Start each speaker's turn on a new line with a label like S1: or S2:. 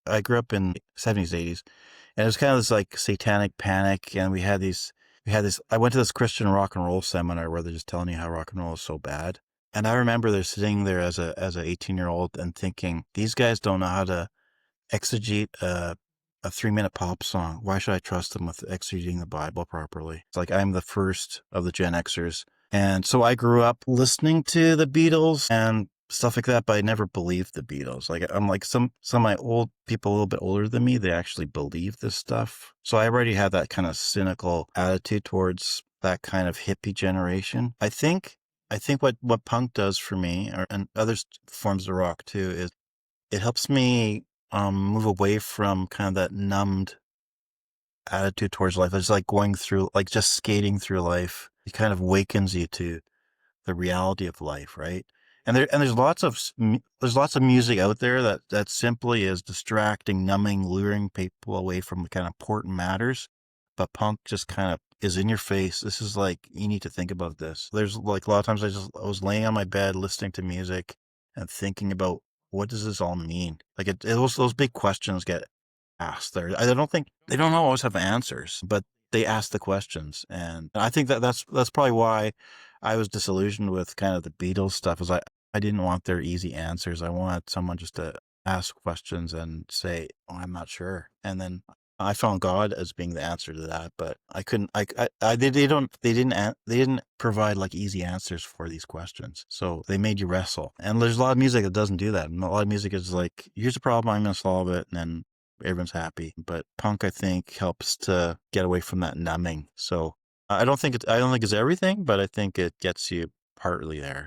S1: I grew up in 70s, 80s, and it was kind of this like satanic panic. And we had this, I went to this Christian rock and roll seminar where they're just telling you how rock and roll is so bad. And I remember they're sitting there as a 18-year-old and thinking, these guys don't know how to exegete a 3-minute pop song. Why should I trust them with exegeting the Bible properly? It's like I'm the first of the Gen Xers. And so I grew up listening to the Beatles and stuff like that, but I never believed the Beatles. Like I'm like some of my old people a little bit older than me, they actually believe this stuff. So I already had that kind of cynical attitude towards that kind of hippie generation. I think what punk does for me, and other forms of rock too, is it helps me move away from kind of that numbed attitude towards life. It's like going through, like just skating through life. It kind of wakens you to the reality of life, right? And there's there's lots of music out there that simply is distracting, numbing, luring people away from the kind of important matters. But punk just kind of is in your face. This is like, you need to think about this. There's like a lot of times I was laying on my bed listening to music and thinking about, what does this all mean? Like those big questions get asked there. I don't think they don't always have answers, but they ask the questions. And I think that's probably why I was disillusioned with kind of the Beatles stuff, is I didn't want their easy answers. I wanted someone just to ask questions and say, "Oh, I'm not sure." And then I found God as being the answer to that, but I couldn't. They didn't provide like easy answers for these questions, so they made you wrestle. And there's a lot of music that doesn't do that. And a lot of music is like, here's a problem, I'm going to solve it, and then everyone's happy. But punk, I think, helps to get away from that numbing. So I don't think it's everything, but I think it gets you partly there.